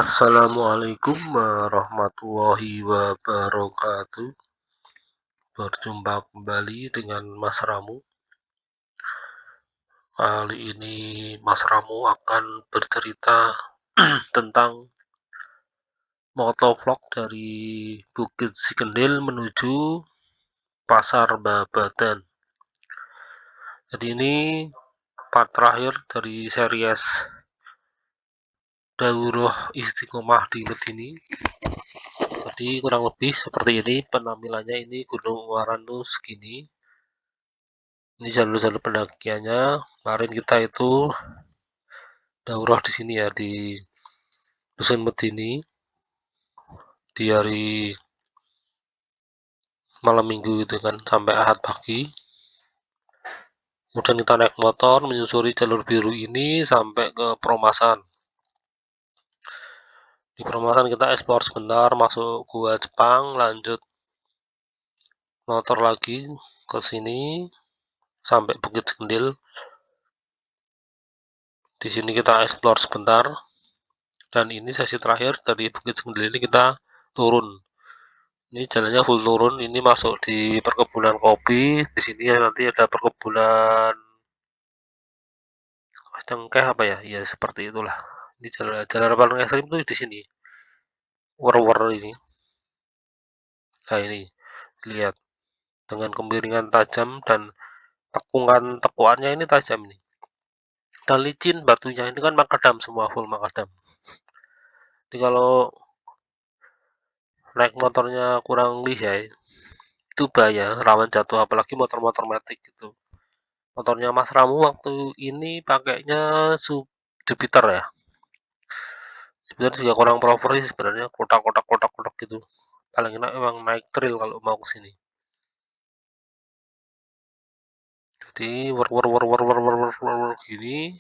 Assalamualaikum warahmatullahi wabarakatuh. Berjumpa kembali dengan Mas Ramu. Kali ini Mas Ramu akan bercerita tentang motovlog dari Bukit Cikendil menuju Pasar Babadan. Jadi ini part terakhir dari series Daurah Istiqomah di Medini. Jadi kurang lebih seperti ini penampilannya. Ini Gunung Ungaran tuh segini. Ini jalur-jalur pendakiannya. Kemarin kita itu daurah di sini ya, di Dusun Medini di hari malam minggu gitu kan, sampai Ahad pagi. Kemudian kita naik motor menyusuri jalur biru ini sampai ke Peromasan. Di Peromasan kita explore sebentar, masuk Gua Jepang, lanjut motor lagi ke sini sampai Bukit Cikendil. Di sini kita explore sebentar, dan ini sesi terakhir dari Bukit Cikendil ini kita turun. Ini jalannya full turun, ini masuk di perkebunan kopi. Di sini nanti ada perkebunan cengkeh apa ya? Ya seperti itulah. Ini jalan paling ekstrim tuh di sini. War ini. Nah ini lihat dengan kemiringan tajam dan tekuannya ini tajam ini. Dan licin batunya ini kan makadam semua, full makadam. Jadi kalau naik motornya kurang lihai itu bahaya, rawan jatuh, apalagi motor-motor matic gitu. Motornya Mas Ramu waktu ini pakainya Jupiter ya. Jupiter juga kurang proper sih sebenarnya, kotak-kotak gitu. Paling enak emang naik trail kalau mau ke sini. Jadi war gini.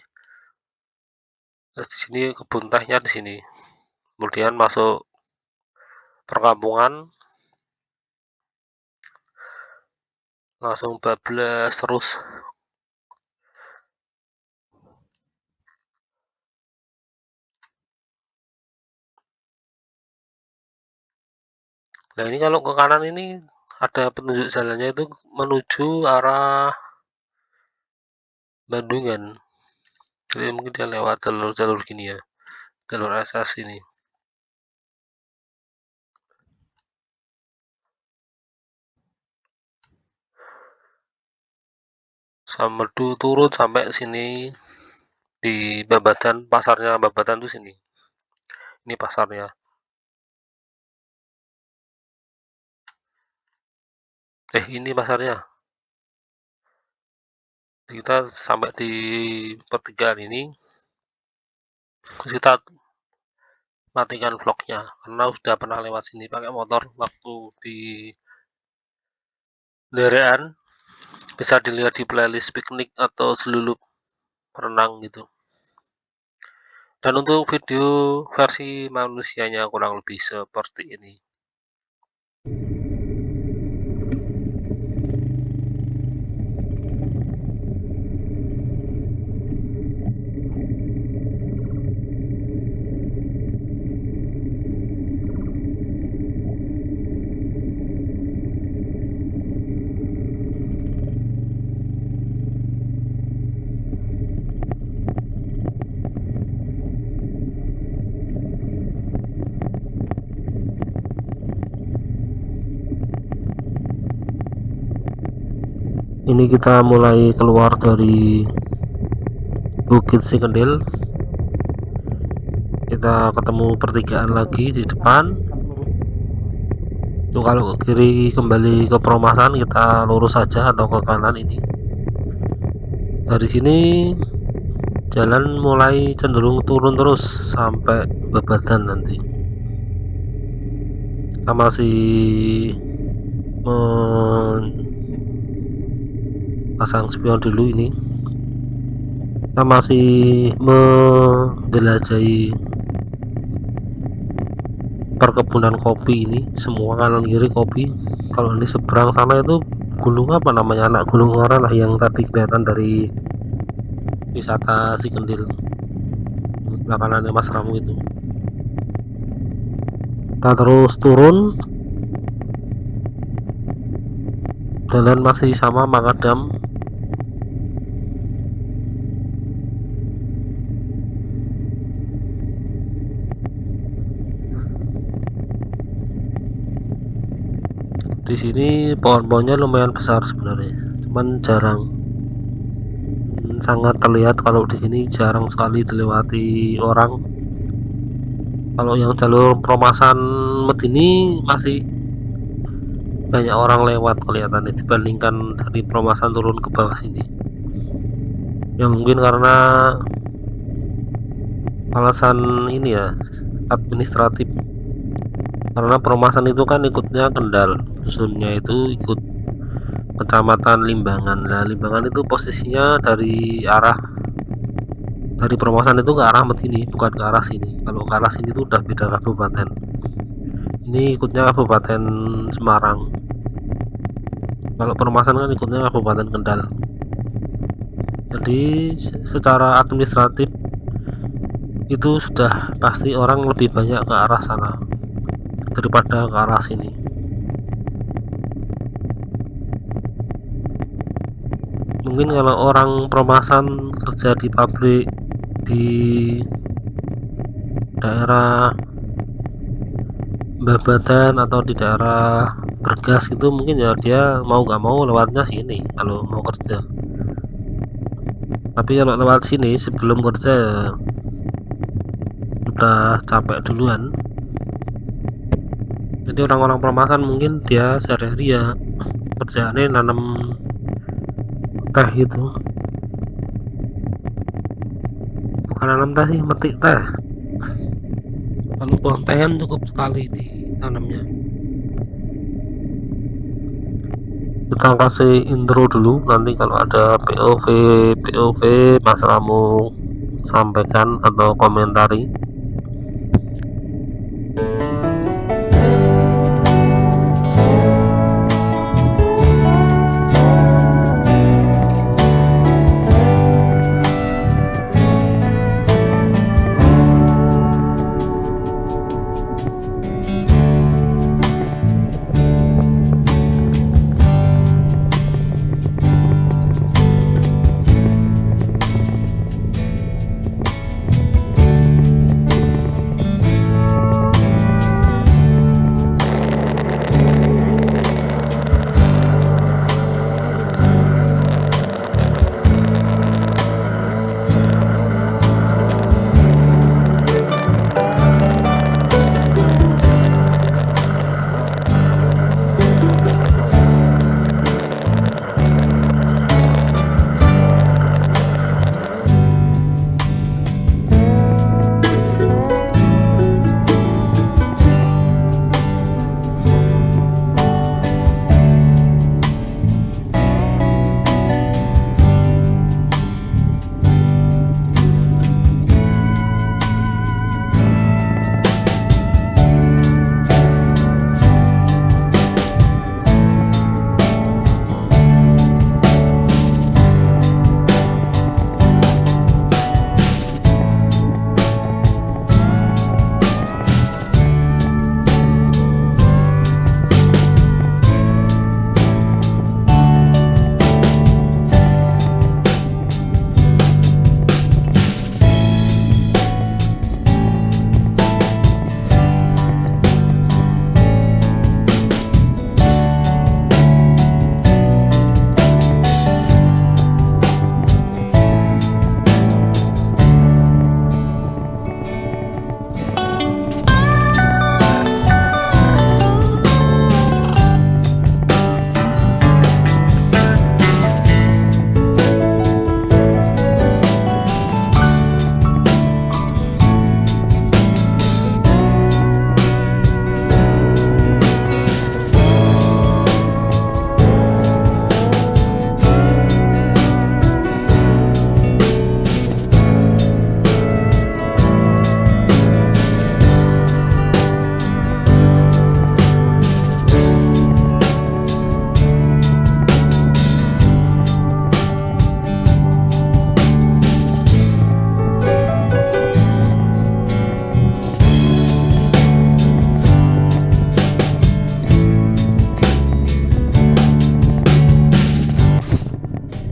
Terus di sini kebun tehnya di sini. Kemudian masuk perkampungan, langsung bablas terus. Nah ini kalau ke kanan ini ada petunjuk jalannya, itu menuju arah Bandungan. Jadi mungkin dia lewat jalur gini ya, jalur SS ini. Samedu turun sampai sini di Babadan, pasarnya Babadan tuh sini. Ini pasarnya. Ini pasarnya. Kita sampai di pertigaan ini, kita matikan vlognya karena sudah pernah lewat sini pakai motor waktu di Derean. Bisa dilihat di playlist piknik atau selulup renang gitu. Dan untuk video versi manusianya kurang lebih seperti ini. Ini kita mulai keluar dari Bukit Cikendil. Kita ketemu pertigaan lagi di depan. Itu kalau ke kiri kembali ke Peromasan, kita lurus saja atau ke kanan ini. Dari sini jalan mulai cenderung turun terus sampai Babadan nanti. Kita masih pasang spion dulu ini. Kita masih menjelajahi perkebunan kopi ini, semua kanan kiri kopi. Kalau di seberang sana itu gunung apa namanya, anak gunung Ungaran lah yang tadi kelihatan dari wisata Cikendil, sebelah kanannya Mas Ramu itu. Kita terus turun, jalan masih sama Makadam. Di sini pohon-pohonnya lumayan besar sebenarnya, cuman jarang. Sangat terlihat kalau di sini jarang sekali dilewati orang. Kalau yang jalur Peromasan Medini masih banyak orang lewat kelihatannya dibandingkan dari Peromasan turun ke bawah sini. Ya mungkin karena alasan ini ya, administratif. Karena Peromasan itu kan ikutnya Kendal, dusunnya itu ikut Kecamatan Limbangan. Nah, Limbangan itu posisinya dari Peromasan itu ke arah Medini, bukan ke arah sini. Kalau ke arah sini itu udah beda kabupaten. Ini ikutnya Kabupaten Semarang. Kalau Peromasan kan ikutnya Kabupaten Kendal. Jadi secara administratif itu sudah pasti orang lebih banyak ke arah sana daripada ke arah sini. Mungkin kalau orang Peromasan kerja di pabrik di daerah Babadan atau di daerah Bergas itu mungkin ya dia mau nggak mau lewatnya sini kalau mau kerja. Tapi kalau lewat sini sebelum kerja ya udah capek duluan. Jadi orang-orang Peromasan mungkin dia sehari-hari ya kerjaannya nanam teh itu, bukan nanam teh sih, metik teh. Kalau pohon teh kan cukup sekali ditanamnya. Kita kasih intro dulu, nanti kalau ada POV Mas Ramu sampaikan atau komentari.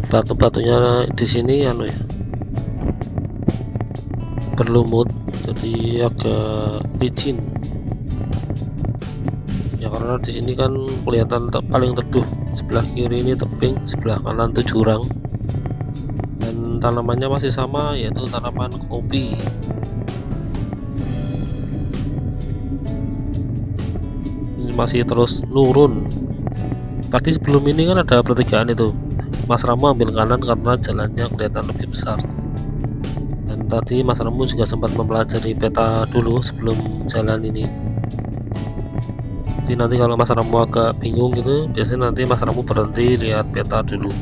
batu-batunya di sini anu ya, berlumut, jadi agak licin ya, karena di sini kan kelihatan paling teduh. Sebelah kiri ini tebing, sebelah kanan tuh jurang, dan tanamannya masih sama, yaitu tanaman kopi. Ini masih terus nurun. Tadi sebelum ini kan ada pertigaan itu, Mas Ramo ambil kanan karena jalannya kelihatan lebih besar. Dan tadi Mas Ramo juga sempat mempelajari peta dulu sebelum jalan ini. Jadi nanti kalau Mas Ramo agak bingung gitu, biasanya nanti Mas Ramo berhenti lihat peta dulu.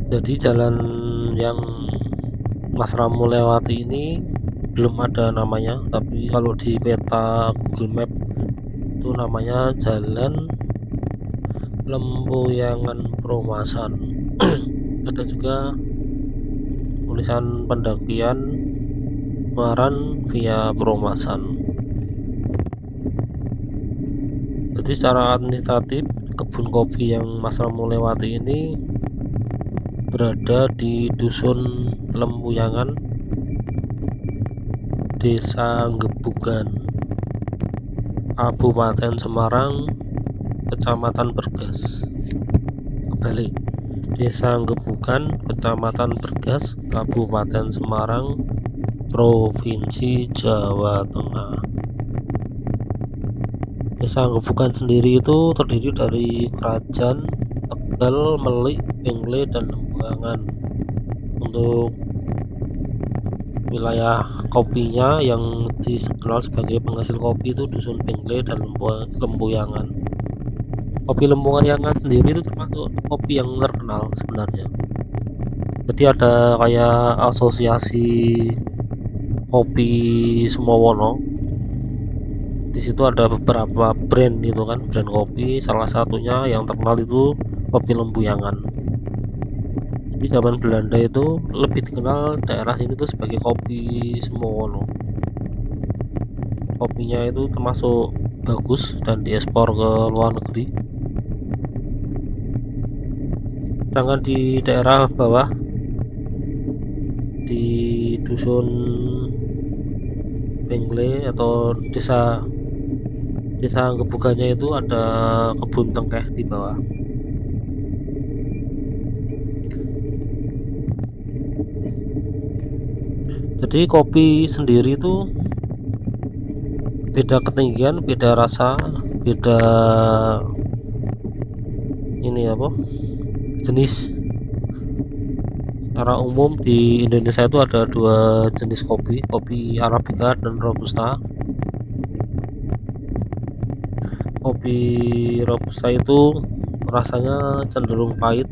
Jadi jalan yang Mas Ramo lewati ini belum ada namanya, tapi kalau di peta Google Map itu namanya Jalan Lempuyangan Perumasan. Ada juga tulisan pendakian Muaran via Perumasan. Jadi secara administratif kebun kopi yang Mas Ramo lewati ini berada di Dusun Lempuyangan, Desa Gebugan, Kabupaten Semarang, Kecamatan Bergas. Kembali, Desa Gebugan, Kecamatan Bergas, Kabupaten Semarang, Provinsi Jawa Tengah. Desa Gebugan sendiri itu terdiri dari Krajan, Tegal, Melik, Pengle, dan Lempuyangan. Untuk wilayah kopinya yang dikenal sebagai penghasil kopi itu Dusun Pengle dan Lempuyangan. Kopi Lempuyangan sendiri itu termasuk kopi yang terkenal sebenarnya. Jadi ada kayak asosiasi kopi Sumowono. Di situ ada beberapa brand itu kan, brand kopi. Salah satunya yang terkenal itu kopi Lempuyangan. Di zaman Belanda itu lebih dikenal daerah sini tuh sebagai kopi Sumowono. Kopinya itu termasuk bagus dan diekspor ke luar negeri. Sedangkan di daerah bawah di Dusun Pengle atau desa Gebugannya itu ada kebun tengkeh di bawah. Jadi kopi sendiri itu beda ketinggian, beda rasa, beda ini apa, jenis. Secara umum di Indonesia itu ada dua jenis kopi, kopi Arabica dan Robusta. Kopi Robusta itu rasanya cenderung pahit.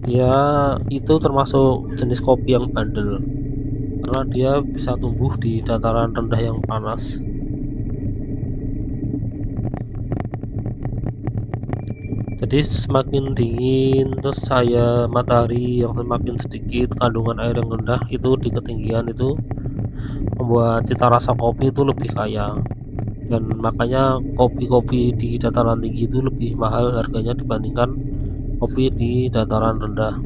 Dia itu termasuk jenis kopi yang bandel karena dia bisa tumbuh di dataran rendah yang panas. Jadi semakin dingin, terus cahaya matahari yang semakin sedikit, kandungan air yang rendah itu di ketinggian itu membuat cita rasa kopi itu lebih kaya, dan makanya kopi-kopi di dataran tinggi itu lebih mahal harganya dibandingkan kopi di dataran rendah.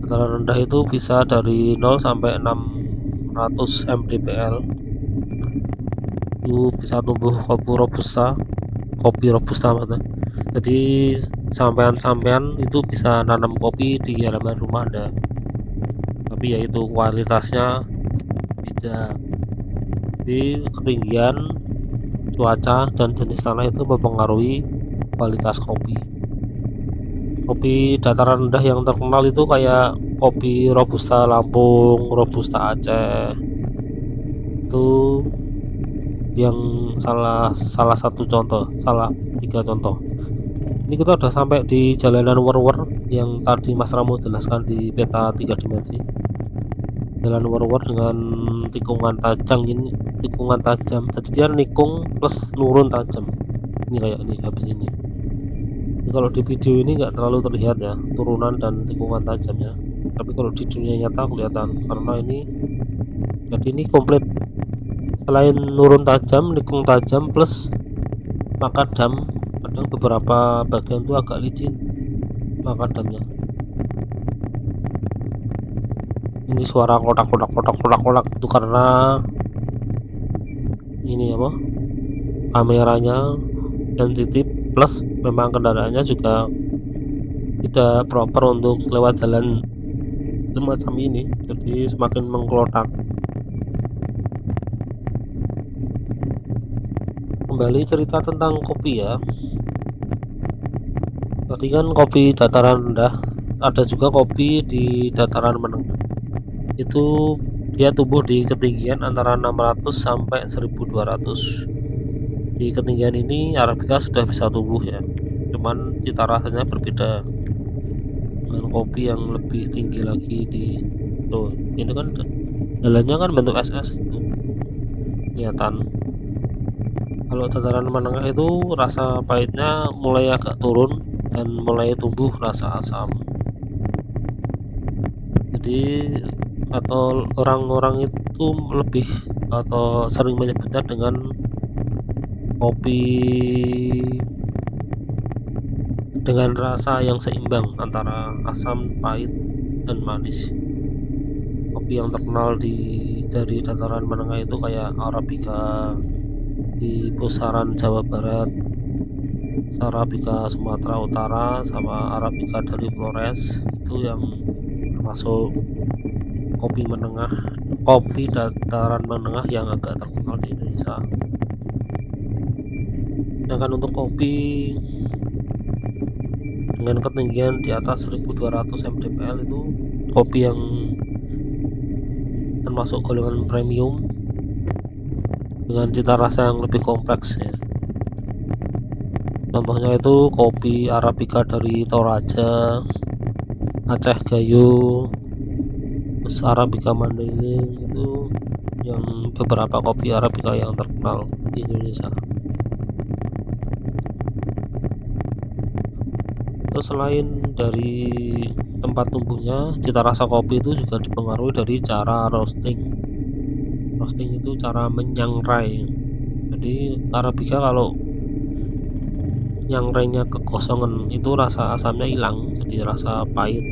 Dataran rendah itu bisa dari 0 sampai 600 mdpl. Itu bisa tumbuh kopi robusta maksudnya. Jadi sampean itu bisa nanam kopi di halaman rumah Anda, tapi yaitu kualitasnya beda. Di ketinggian, cuaca, dan jenis tanah itu mempengaruhi kualitas kopi. Kopi dataran rendah yang terkenal itu kayak kopi Robusta Lampung, Robusta Aceh, itu yang salah tiga contoh Ini kita udah sampai di jalanan Worwer yang tadi Mas Ramo jelaskan di peta 3 dimensi. Jalan Worwer dengan tikungan tajam ini, tikungan tajam. Jadi dia nikung plus nurun tajam. Ini kayak ini habis ini. Ini kalau di video ini nggak terlalu terlihat ya turunan dan tikungan tajamnya. Tapi kalau di dunia nyata kelihatan karena ini. Jadi ini komplit. Selain nurun tajam, nikung tajam plus makadam. Kadang beberapa bagian itu agak licin makadamnya. Ini suara kotak itu karena ini apa, kameranya sensitif plus memang kendaraannya juga tidak proper untuk lewat jalan semacam ini, jadi semakin mengklotak. Kembali cerita tentang kopi ya. Tadi kan kopi dataran rendah, ada juga kopi di dataran menengah. Itu dia tumbuh di ketinggian antara 600 sampai 1200. Di ketinggian ini Arabica sudah bisa tumbuh ya. Cuman cita rasanya berbeda dengan kopi yang lebih tinggi lagi di tuh. Ini kan jalannya kan bentuk SS itu. Kelihatan. Kalau dataran menengah itu rasa pahitnya mulai agak turun dan mulai tumbuh rasa asam. Jadi atau orang-orang itu lebih atau sering menyebutnya dengan kopi dengan rasa yang seimbang antara asam, pahit, dan manis. Kopi yang terkenal dari dataran menengah itu kayak Arabica di pusaran Jawa Barat, Arabica Sumatera Utara, sama Arabica dari Flores. Itu yang termasuk kopi menengah, kopi dataran menengah yang agak terkenal di Indonesia. Sedangkan untuk kopi dengan ketinggian di atas 1200 mdpl itu kopi yang termasuk golongan premium dengan cita rasa yang lebih kompleks ya. Contohnya itu kopi Arabica dari Toraja, Aceh Gayo, terus Arabica Mandailing. Itu yang beberapa kopi Arabica yang terkenal di Indonesia. Terus selain dari tempat tumbuhnya, cita rasa kopi itu juga dipengaruhi dari cara roasting. Roasting itu cara menyangrai. Jadi Arabica kalau nyangrainya kekosongan itu rasa asamnya hilang, jadi rasa pahit.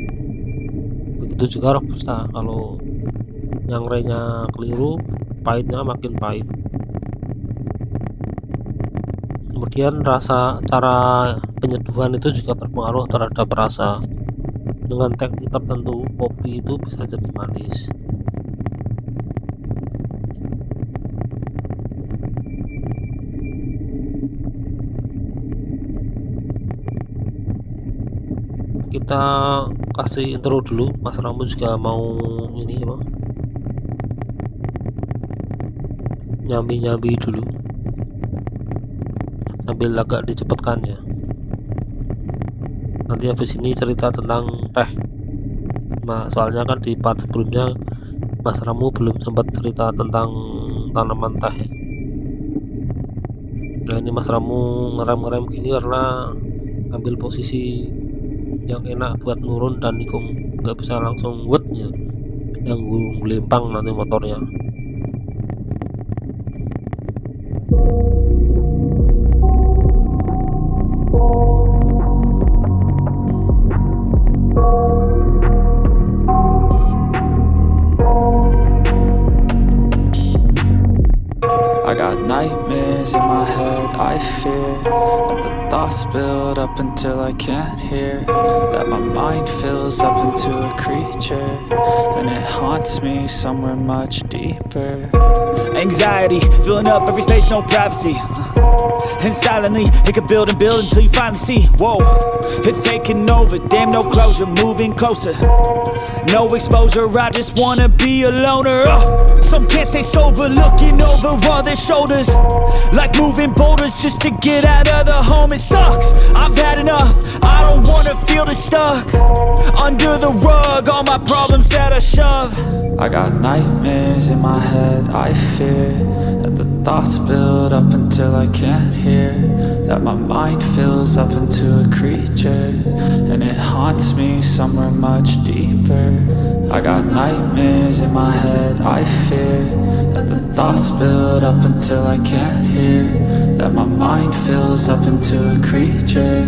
Begitu juga Robusta, kalau nyangrainya keliru, pahitnya makin pahit. Kemudian cara penyeduhan itu juga berpengaruh terhadap rasa. Dengan teknik tertentu kopi itu bisa jadi manis. Kita kasih intro dulu, Mas Ramo juga mau ini apa, nyambi dulu sambil agak dicepatkan ya. Nanti habis ini cerita tentang teh. Nah, soalnya kan di part sebelumnya Mas Ramo belum sempat cerita tentang tanaman teh. Nah, ini Mas Ramo ngerem gini karena ambil posisi yang enak buat nurun dan nikung, nggak bisa langsung wet ya, yang lempang nanti motornya. I got nightmares in my head, I fear that the thoughts build up until I can't hear, that my mind fills up into a creature, and it haunts me somewhere much deeper. Anxiety, filling up every space, no privacy, and silently, it can build and build until you finally see, whoa, it's taking over, damn no closure, moving closer, no exposure, I just wanna be a loner, Some can't stay sober, looking over all their shoulders, like moving boulders just to get out of the home. It sucks, I've had enough, I don't wanna feel the stuck under the rug, all my problems that I shove. I got nightmares in my head, I fear that the thoughts build up until I can't hear, that my mind fills up into a creature, and it haunts me somewhere much deeper. I got nightmares in my head, I fear that the thoughts build up until I can't hear, that my mind fills up into a creature,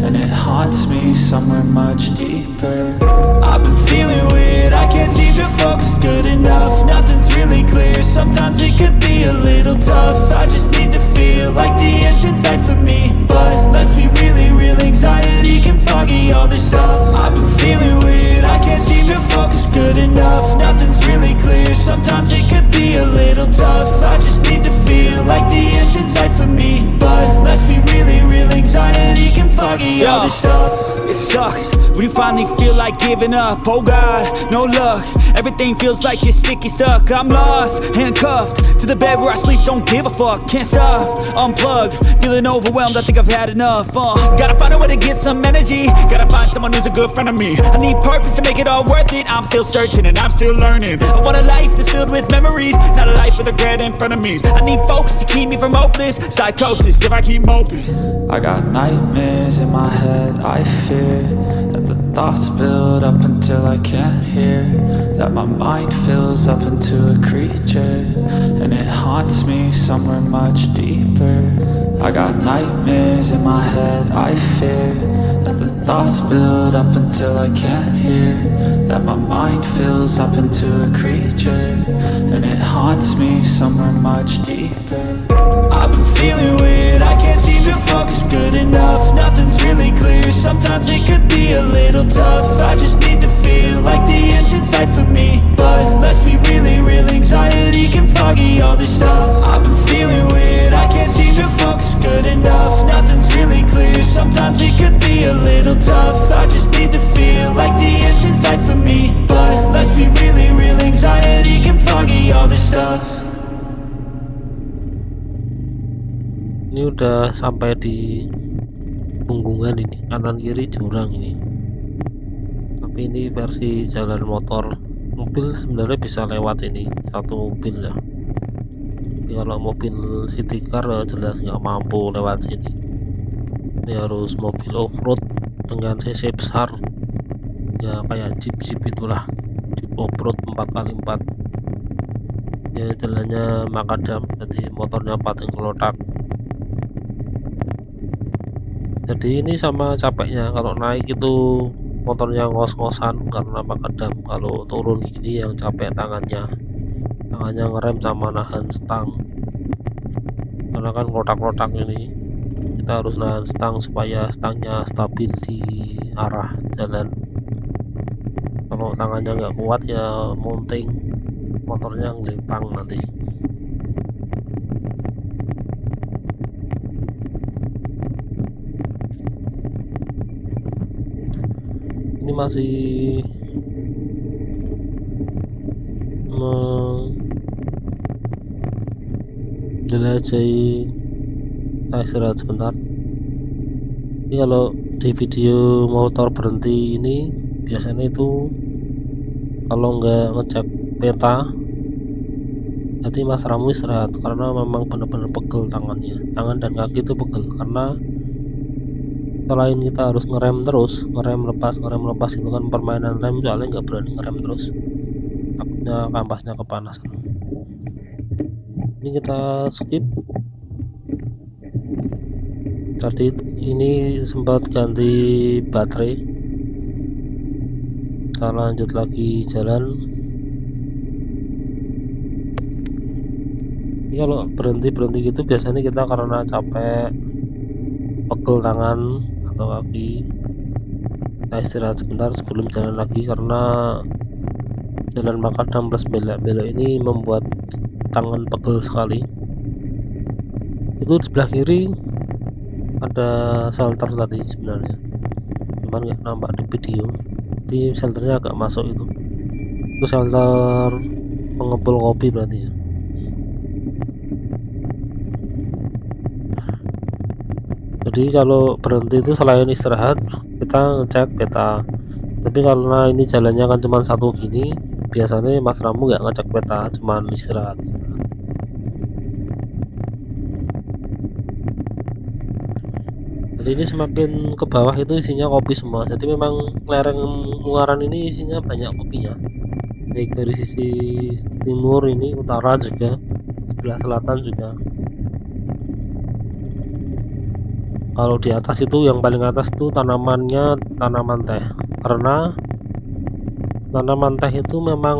and it haunts me somewhere much deeper. I've been feeling weird, I can't seem to focus good enough. Nothing's really clear, sometimes it could be a little tough. I just need to feel like the end's in sight for me, but let's be really real, anxiety can foggy all this stuff. I've been feeling weird, I can't seem to focus good enough. Nothing's really clear, sometimes it could be a little tough. I just need to feel like the end's in sight for me, but let's be really real, anxiety can foggy all this stuff. It sucks when you finally feel like giving up. Oh God, no luck, everything feels like you're sticky stuck. I'm lost, handcuffed to the bed where I sleep, don't give a fuck. Can't stop, unplug, feeling overwhelmed, I think I've had enough. Gotta find a way to get some energy, gotta find someone who's a good friend of me. I need purpose to make it all worth it, I'm still searching and I'm still learning. I want a life that's filled with memories, not a life with regret and frenemies. I need focus to keep me from hopeless psychosis if I keep moping. I got nightmares in my head, I fear that the thoughts build up until I can't hear, that my mind fills up into a creature, and it haunts me somewhere much deeper. I got nightmares in my head, I fear that the thoughts build up until I can't hear, that my mind fills up into a creature, and it haunts me somewhere much deeper. I've been feeling weird, I can't seem to focus good enough. Nothing's really clear, sometimes it could be a little tough. I just need to feel like the end's in sight for me, but let's be really real, anxiety can foggy all this stuff. I've been feeling weird, I can't seem to focus good enough. Nothing's really clear, sometimes it could be a little tough. I just need to feel like the end's in sight for me, but let's be really real, anxiety can foggy all this stuff. Ini udah sampai di punggungan, ini kanan kiri jurang ini, tapi ini versi jalan motor. Mobil sebenarnya bisa lewat ini, satu mobil ya, tapi kalau mobil city car jelas nggak mampu lewat sini. Ini harus mobil off-road dengan cc besar ya, kayak jeep itulah, jeep off-road 4x4 ya. Jalannya makadam, jadi motornya pating kelotak. Jadi ini sama capeknya, kalau naik itu motornya ngos-ngosan karena makadam, kalau turun gini yang capek tangannya ngerem sama nahan stang, karena kan kotak-kotak ini. Kita harus nahan stang supaya stangnya stabil di arah jalan. Kalau tangannya nggak kuat ya mounting, motornya ngelipang nanti. Ini masih menjelajahi. Kita istirahat sebentar. Ini kalau di video motor berhenti ini biasanya itu kalau nggak ngecek peta, jadi Mas Ramu istirahat karena memang benar-benar pegel tangannya, tangan dan kaki itu pegel, karena selain kita harus ngerem terus, ngerem lepas itu kan permainan rem, soalnya nggak berani ngerem terus, takutnya kampasnya kepanasan. Ini kita skip. Tadi ini sempat ganti baterai, kita lanjut lagi jalan. Ini kalau berhenti gitu biasanya kita karena capek, pegel tangan atau kaki, kita istirahat sebentar sebelum jalan lagi, karena jalan makadam plus belok-belok ini membuat tangan pegel sekali. Itu sebelah kiri ada shelter tadi sebenarnya, cuman nggak nampak di video, jadi shelternya agak masuk. Itu shelter pengepul kopi berarti ya. Jadi kalau berhenti itu selain istirahat kita ngecek peta. Tapi karena ini jalannya kan cuma satu gini, biasanya Mas Ramu nggak ngecek peta, cuma istirahat. Jadi ini semakin ke bawah itu isinya kopi semua. Jadi memang lereng Ungaran ini isinya banyak kopinya. Baik dari sisi timur ini, utara juga, sebelah selatan juga. Kalau di atas itu yang paling atas itu tanamannya tanaman teh. Karena tanaman teh itu memang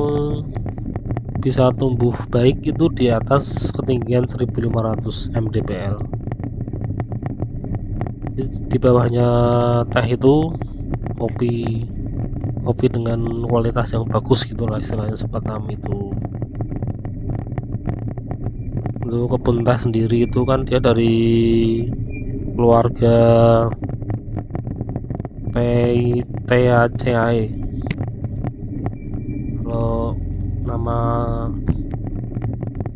bisa tumbuh baik itu di atas ketinggian 1500 mdpl. Di bawahnya teh itu kopi dengan kualitas yang bagus gitulah istilahnya seperti itu. Untuk kebun teh sendiri itu kan dia dari keluarga Theaceae. Kalau nama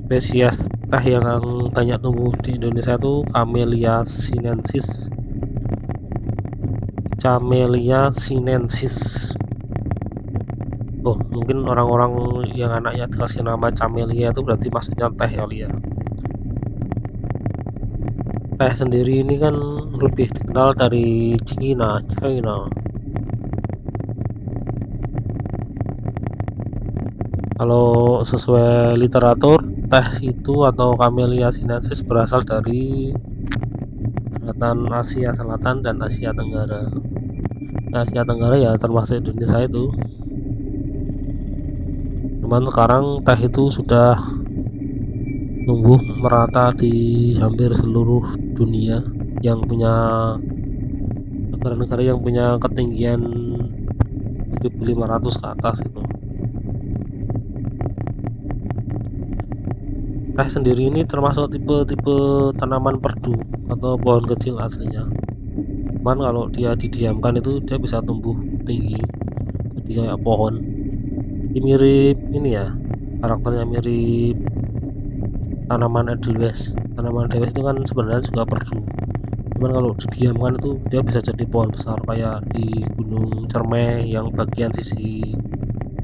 spesies teh yang banyak tumbuh di Indonesia itu Camellia sinensis. Oh, mungkin orang-orang yang anaknya dikasih nama Camellia itu berarti maksudnya teh kali ya. Teh sendiri ini kan lebih dikenal dari China. Kalau sesuai literatur, teh itu atau Camellia sinensis berasal dari daratan Asia Selatan dan Asia Tenggara. Asia Tenggara ya termasuk Indonesia itu. Cuman sekarang teh itu sudah tumbuh merata di hampir seluruh dunia yang punya negara-negara yang punya ketinggian 1500 ke atas itu. Teh sendiri ini termasuk tipe-tipe tanaman perdu atau pohon kecil aslinya. Cuman kalau dia didiamkan itu dia bisa tumbuh tinggi jadi kayak pohon. Ini mirip ini ya, karakternya mirip tanaman Edelweiss. Tanaman Edelweiss itu kan sebenarnya juga perdu. Cuman kalau didiamkan itu dia bisa jadi pohon besar kayak di Gunung Cermai yang bagian sisi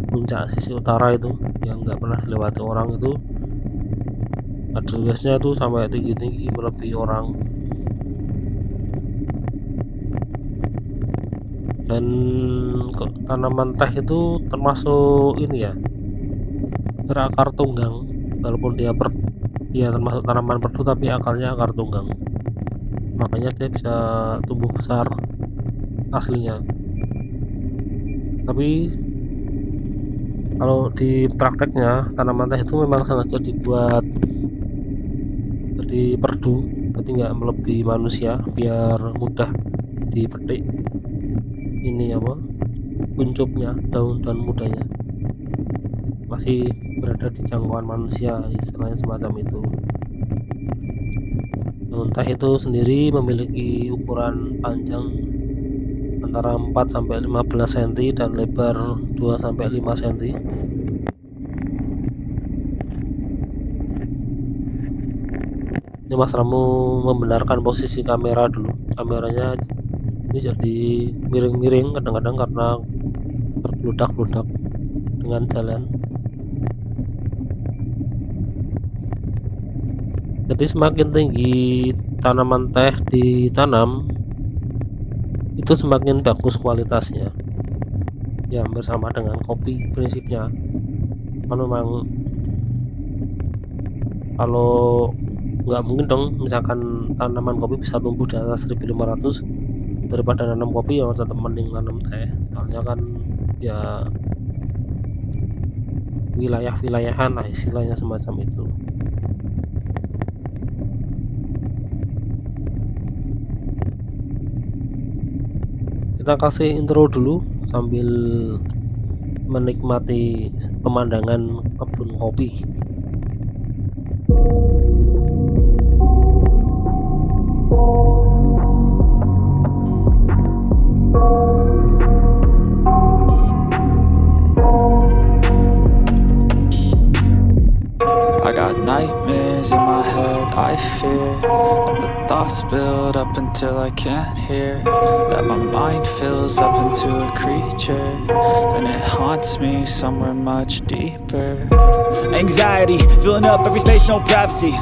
puncak sisi utara itu yang nggak pernah dilewati orang itu. Edelweissnya itu sampai tinggi-tinggi melebihi orang. Dan tanaman teh itu termasuk ini ya, berakar tunggang. Walaupun dia termasuk tanaman perdu tapi akarnya akar tunggang, makanya dia bisa tumbuh besar aslinya. Tapi kalau di prakteknya tanaman teh itu memang sengaja dibuat jadi perdu, jadi nggak melebihi manusia biar mudah dipetik ini apa kuncupnya, daun-daun mudanya masih berada di jangkauan manusia, istilahnya semacam itu. Daun teh itu sendiri memiliki ukuran panjang antara 4-15 cm dan lebar 2-5 cm. Ini Mas Ramu membenarkan posisi kamera dulu. Kameranya ini jadi miring-miring kadang-kadang karena tergludak-gludak dengan jalan. Jadi semakin tinggi tanaman teh ditanam itu semakin bagus kualitasnya. Ya hampir sama dengan kopi prinsipnya. Kan memang kalau nggak mungkin dong misalkan tanaman kopi bisa tumbuh di atas 1500 daripada nanam kopi, ya tetap mending nanam teh. Soalnya kan ya wilayah-wilayahan lah istilahnya semacam itu. Kita kasih intro dulu sambil menikmati pemandangan kebun kopi. I got nightmares in my head, I fear that the thoughts build up until I can't hear, that my mind fills up into a creature, and it haunts me somewhere much deeper. Anxiety, filling up every space, no privacy.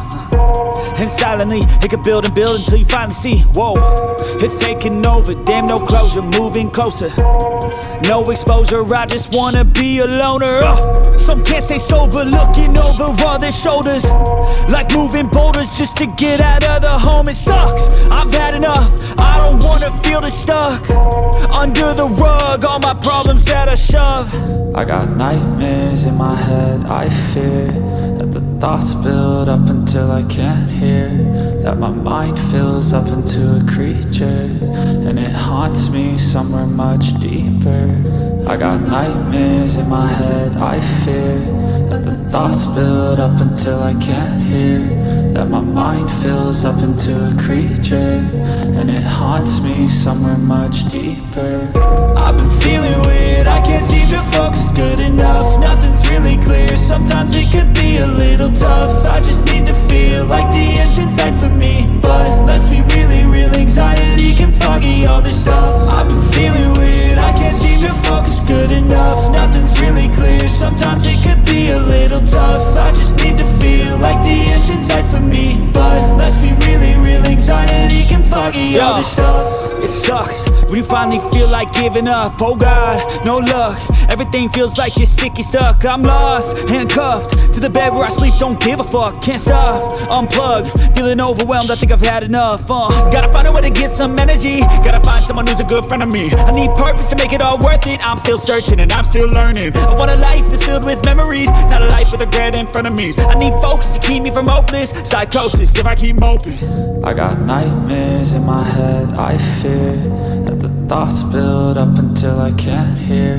And silently, it could build and build until you finally see, whoa, it's taking over, damn no closure, moving closer. No exposure, I just wanna be a loner. Some can't stay sober, looking over all their shoulders, like moving boulders just to get out of the home. It sucks, I've had enough, I don't wanna feel the stuck under the rug, all my problems that I shove. I got nightmares in my head, I fear that the thoughts build up until I can't hear, that my mind fills up into a creature, and it haunts me somewhere much deeper. I got nightmares in my head, I fear that the thoughts build up until I can't hear, that my mind fills up into a creature, and it haunts me somewhere much deeper. I've been feeling weird, I can't seem to focus good enough. Nothing's really clear, sometimes it could be a little tough. I just need to feel like the end's in sight for me, but let's be really real, anxiety can foggy all this stuff. I've been feeling weird, I can't seem to focus good enough. Nothing's really clear, sometimes it could be a little tough. I just need to feel like the end's in sight for me, but let's be really real, anxiety can foggy all this stuff. It sucks when you finally feel like giving up. Oh God, no luck, everything feels like you're sticky stuck. I'm lost, handcuffed to the bed where I sleep, don't give a fuck. Can't stop, unplug, feeling overwhelmed, I think I've had enough. Gotta find a way to get some energy, gotta find someone who's a good friend of me. I need purpose to make it all worth it, I'm still searching and I'm still learning. I want a life that's filled with memories, not a life with regret in front of me. I need focus to keep me from hopeless psychosis if I keep moping. I got nightmares in my head, I fear that the thoughts build up until I can't hear,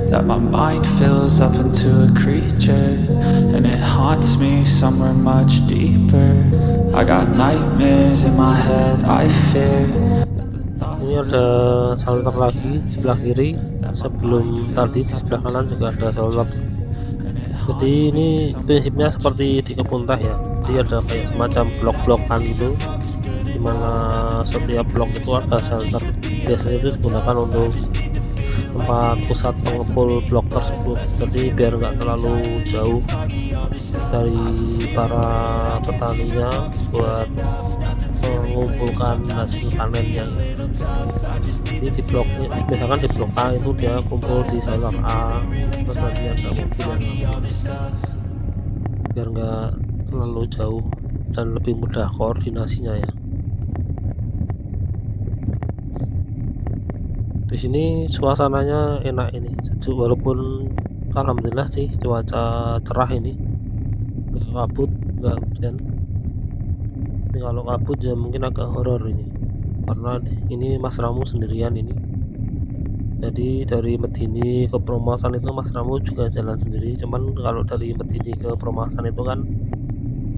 that my mind fills up into a creature, and it haunts me somewhere much deeper. I got nightmares in my head, I fear. Ini ada shelter lagi di sebelah kiri, sebelum tadi di sebelah kanan juga ada shelter. Jadi ini prinsipnya seperti di kebun teh ya, jadi ada kayak semacam blok-blokan gitu, dimana setiap blok itu ada shelter. Biasanya itu digunakan untuk tempat pusat pengepul blok tersebut, jadi biar nggak terlalu jauh dari para petaninya buat mengumpulkan hasil panennya. Jadi di blok, misalkan di blok A itu dia kumpul di shelter A, terus nanti ada mobil yang biar nggak terlalu jauh dan lebih mudah koordinasinya ya. Di sini suasananya enak, ini sejuk, walaupun alhamdulillah sih cuaca cerah ini, nggak kabut, nggak hujan. Ini kalau kabut ya mungkin agak horor ini, karena ini Mas Ramu sendirian ini. Jadi dari Medini ke Perumasan itu Mas Ramu juga jalan sendiri, cuman kalau dari Medini ke Perumasan itu kan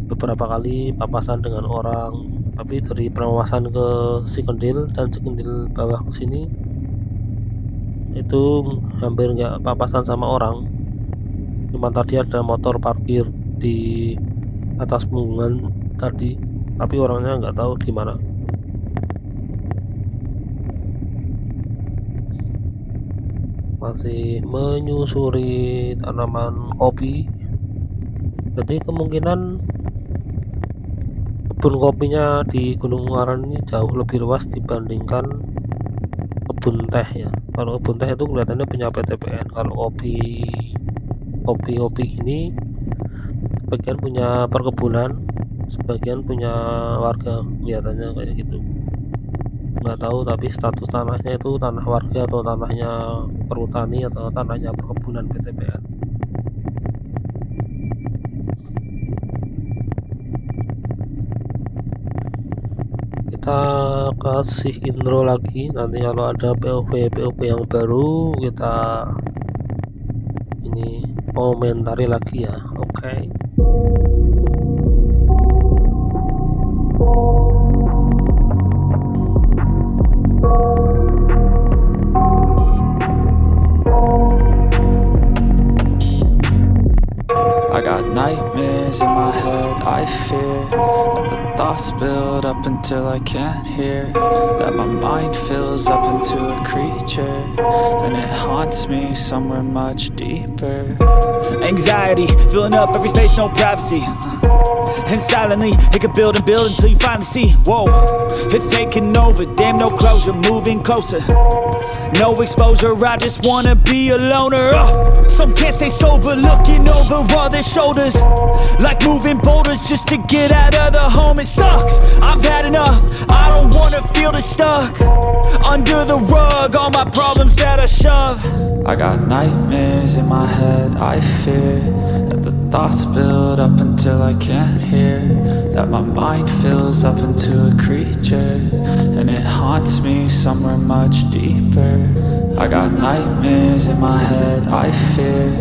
beberapa kali papasan dengan orang, tapi dari Perumasan ke Cikendil dan Cikendil bawah ke sini itu hampir nggak papasan sama orang. Cuma tadi ada motor parkir di atas punggungan tadi, tapi orangnya nggak tahu di mana. Masih menyusuri tanaman kopi, jadi kemungkinan kebun kopinya di Gunung Ungaran ini jauh lebih luas dibandingkan kebun teh ya. Kalau kebun teh itu kelihatannya punya PTPN, kalau kopi gini sebagian punya perkebunan, sebagian punya warga, kelihatannya kayak gitu. Nggak tahu tapi status tanahnya itu tanah warga atau tanahnya perhutani atau tanahnya perkebunan PTPN. Kita kasih intro lagi, nanti kalau ada POV yang baru kita ini komentari lagi ya. Oke. I got nightmares nightmares in my head, I fear that the thoughts build up until I can't hear, that my mind fills up into a creature, and it haunts me somewhere much deeper. Anxiety, filling up every space, no privacy. And silently, it could build and build until you finally see, whoa, it's taking over, damn no closure, moving closer. No exposure, I just wanna be a loner. Some can't stay sober, looking over all their shoulders, like moving boulders just to get out of the home. It sucks, I've had enough, I don't wanna feel the stuck under the rug, all my problems that I shove. I got nightmares in my head, I fear that the thoughts build up until I can't hear, that my mind fills up into a creature, and it haunts me somewhere much deeper. I got nightmares in my head, I fear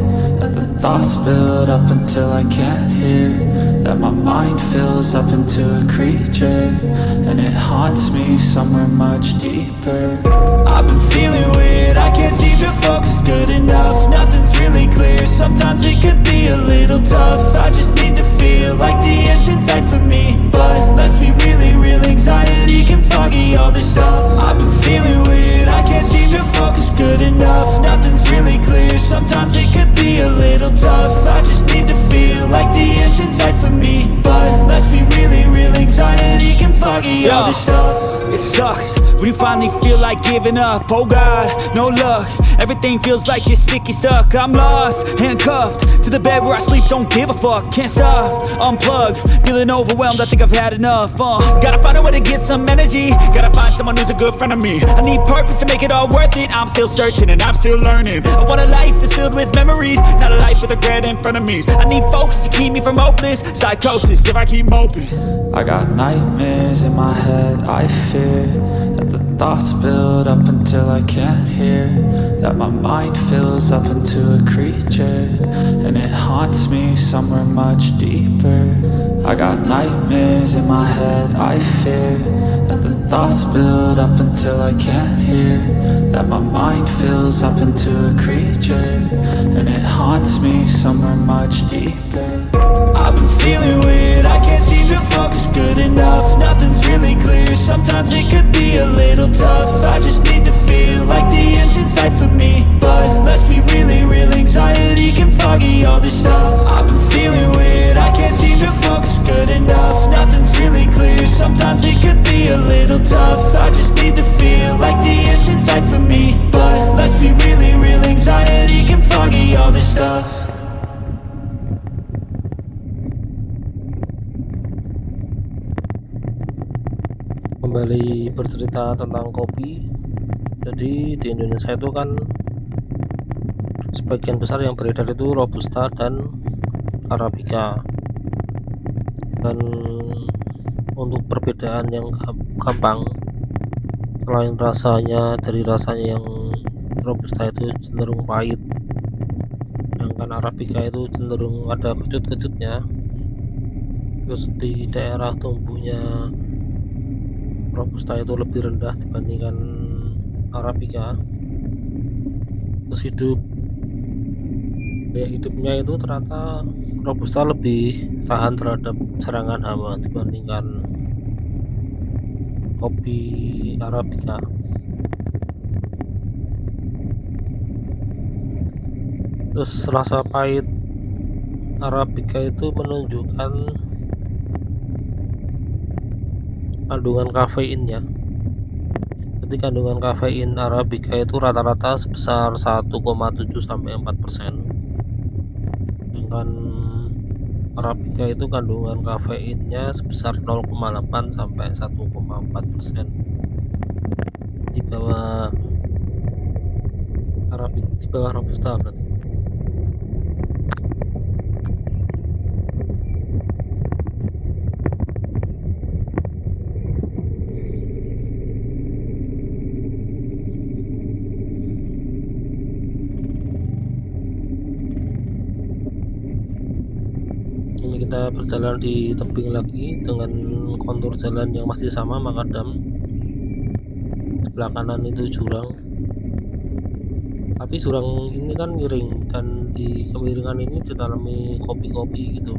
that the thoughts build up until I can't hear, that my mind fills up into a creature, and it haunts me somewhere much deeper. I've been feeling weird, I can't seem to focus good enough. Nothing's really clear, sometimes it could be a little tough. I just need to feel like the end's in sight for me, but let's be really real, anxiety can foggy all this stuff. I've been feeling weird, I can't seem to focus good enough. Nothing's really clear, sometimes it could be a little tough. I just need to feel like the end's in sight for me, but let's be really real, anxiety can foggy all this stuff. It sucks when you finally feel like giving up. Oh God, no luck, everything feels like you're sticky stuck. I'm lost, handcuffed to the bed where I sleep, don't give a fuck. Can't stop, unplug, feeling overwhelmed, I think I've had enough. Gotta find a way to get some energy, gotta find someone who's a good friend of me. I need purpose to make it all worth it, I'm still searching and I'm still learning. I want a life that's filled with memories, not a life with regret in front of me. I need focus to keep me from hopeless psychosis if I keep moping. I got nightmares in my head, I fear that the thoughts build up until I can't hear, that my mind fills up into a creature, and it haunts me somewhere much deeper. I got nightmares in my head, I fear that the thoughts build up until I can't hear, that my mind fills up into a creature, and it haunts me somewhere much deeper. I've been feeling weird, I can't seem to focus good enough. Nothing's really clear, sometimes it could be a little tough. I just need to feel like the end's in sight for me, but let's be really real, anxiety can foggy all this stuff. I've been feeling weird, I can't seem to focus good enough. Nothing's really clear, sometimes it could be a little tough. I just need to feel like the end's in sight for me, but let's be really real, anxiety can foggy all this stuff. Kembali bercerita tentang kopi. Jadi di Indonesia itu kan sebagian besar yang beredar itu Robusta dan Arabica, dan untuk perbedaan yang gampang, selain rasanya, dari rasanya yang Robusta itu cenderung pahit, sedangkan Arabica itu cenderung ada kecut-kecutnya. Terus di daerah tumbuhnya Robusta itu lebih rendah dibandingkan Arabica. Terus gaya hidupnya itu ternyata Robusta lebih tahan terhadap serangan hama dibandingkan kopi Arabica. Terus rasa pahit Arabica itu menunjukkan kandungan kafeinnya. Jadi kandungan kafein Arabica itu rata-rata sebesar 1,7 sampai 4%. Sedangkan Arabica itu kandungan kafeinnya sebesar 0,8 sampai 1,4%. Di bawah di bawah Robusta berarti. Ini kita berjalan di tebing lagi dengan kontur jalan yang masih sama, makadam. Sebelah kanan itu jurang, tapi jurang ini kan miring, dan di kemiringan ini ditanami kopi-kopi gitu.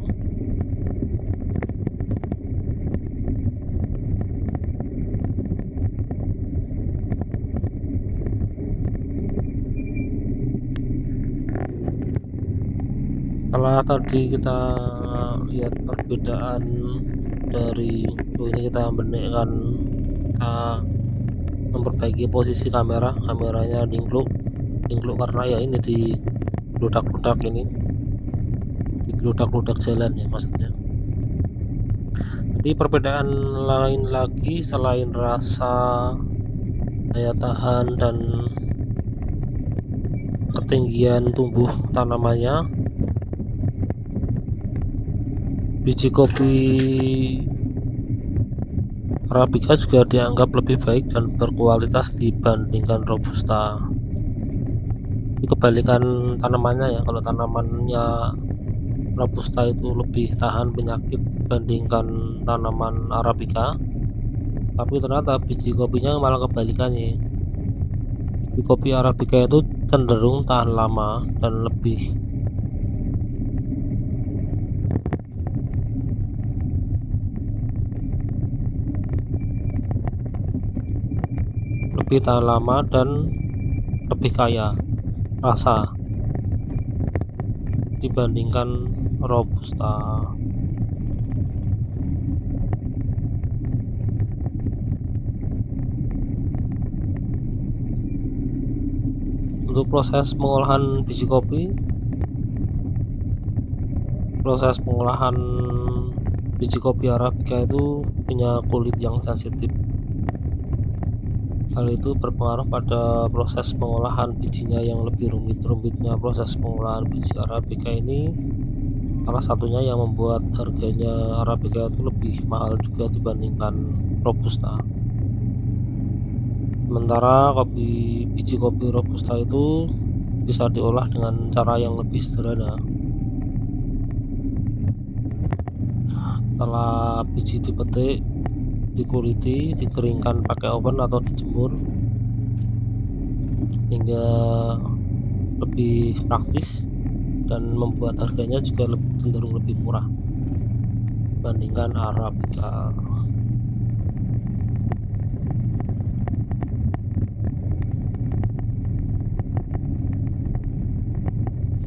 Setelah tadi kita lihat perbedaan dari ini kita kita memperbaiki posisi kameranya dingkluk karena ya ini digludak-gludak jalan ya maksudnya. Jadi perbedaan lain lagi selain rasa, daya tahan, dan ketinggian tumbuh tanamannya, biji kopi Arabica juga dianggap lebih baik dan berkualitas dibandingkan Robusta. Ini kebalikan tanamannya ya, kalau tanamannya Robusta itu lebih tahan penyakit dibandingkan tanaman Arabica, tapi ternyata biji kopinya malah kebalikannya. Biji kopi Arabica itu cenderung tahan lama dan lebih tahan lama dan lebih kaya rasa dibandingkan Robusta. Untuk proses pengolahan biji kopi, Arabica itu punya kulit yang sensitif. Hal itu berpengaruh pada proses pengolahan bijinya yang lebih rumit. Rumitnya proses pengolahan biji Arabica ini salah satunya yang membuat harganya Arabica itu lebih mahal juga dibandingkan Robusta. Sementara biji kopi Robusta itu bisa diolah dengan cara yang lebih sederhana. Setelah biji dipetik, dikuliti, dikeringkan pakai oven atau dijemur hingga lebih praktis dan membuat harganya juga cenderung lebih murah dibandingkan Arabica.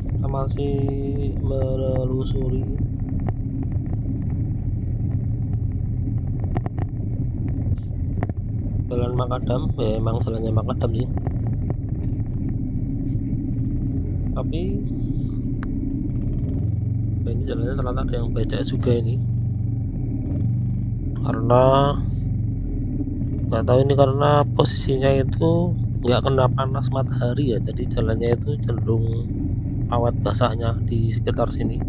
Kita masih menelusuri jalan makadam, ya emang jalannya makadam sih, tapi ini jalannya ternyata ada yang becek juga ini, karena nggak tahu ini karena posisinya itu nggak kena panas matahari ya, jadi jalannya itu cenderung awet basahnya di sekitar sini,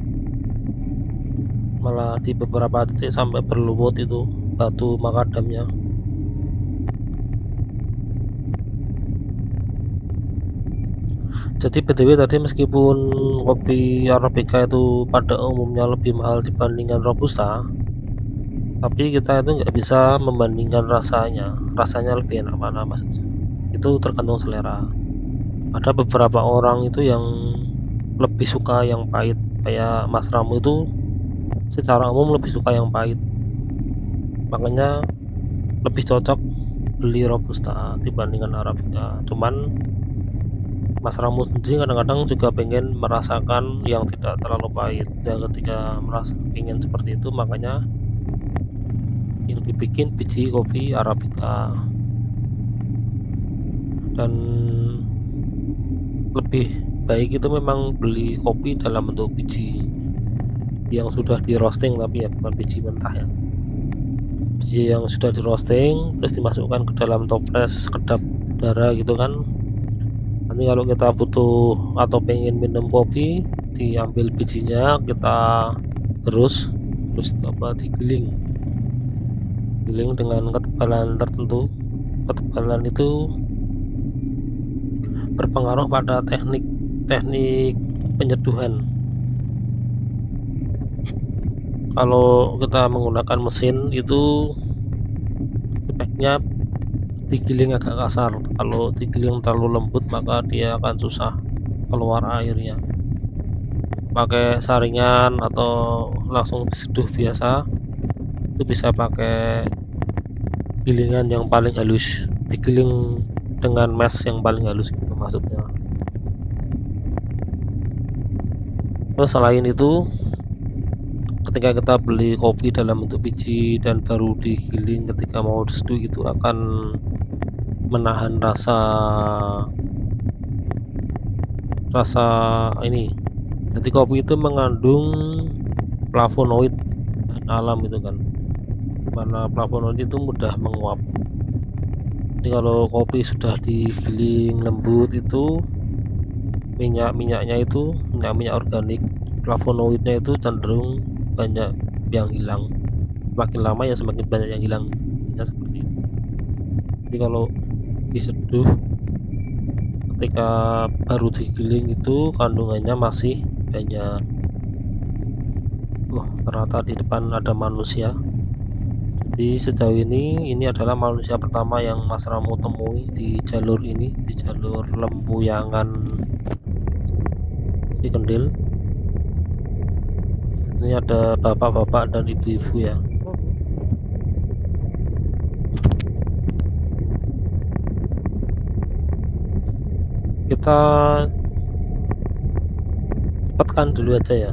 malah di beberapa titik sampai berlumut itu batu makadamnya. Jadi BTW tadi meskipun kopi Arabica itu pada umumnya lebih mahal dibandingkan Robusta, tapi kita itu nggak bisa membandingkan rasanya lebih enak mana maksudnya. Itu tergantung selera. Ada beberapa orang itu yang lebih suka yang pahit, kayak Mas Ramu itu secara umum lebih suka yang pahit, makanya lebih cocok beli Robusta dibandingkan Arabica. Cuman Mas Ramu sendiri kadang-kadang juga pengen merasakan yang tidak terlalu pahit, dan ketika ingin seperti itu makanya yang dibikin biji kopi Arabica. Dan lebih baik itu memang beli kopi dalam bentuk biji yang sudah di roasting, tapi ya bukan biji mentah ya, biji yang sudah di roasting terus dimasukkan ke dalam toples kedap darah gitu kan. Nanti kalau kita butuh atau pengen minum kopi, diambil bijinya, kita terus digiling dengan ketebalan tertentu. Ketebalan itu berpengaruh pada teknik penyeduhan. Kalau kita menggunakan mesin itu sebaiknya digiling agak kasar. Kalau digiling terlalu lembut maka dia akan susah keluar airnya. Pakai saringan atau langsung diseduh biasa, itu bisa pakai gilingan yang paling halus, digiling dengan mesh yang paling halus gitu maksudnya. Terus selain itu, ketika kita beli kopi dalam bentuk biji dan baru digiling ketika mau diseduh itu akan menahan rasa rasa ini. Jadi kopi itu mengandung flavonoid alam itu kan. Mana flavonoid itu mudah menguap. Jadi kalau kopi sudah digiling lembut itu minyak-minyaknya itu minyak-minyak organik, flavonoidnya itu cenderung banyak yang hilang. Semakin lama ya semakin banyak yang hilang. Intinya seperti itu. Jadi kalau diseduh ketika baru digiling itu kandungannya masih banyak. Wah, ternyata di depan ada manusia. Jadi sejauh ini adalah manusia pertama yang Mas Ramo temui di jalur ini, di jalur Lempuyangan Cikendil. Ini ada bapak-bapak dan ibu-ibu ya. Kita cepatkan dulu aja ya.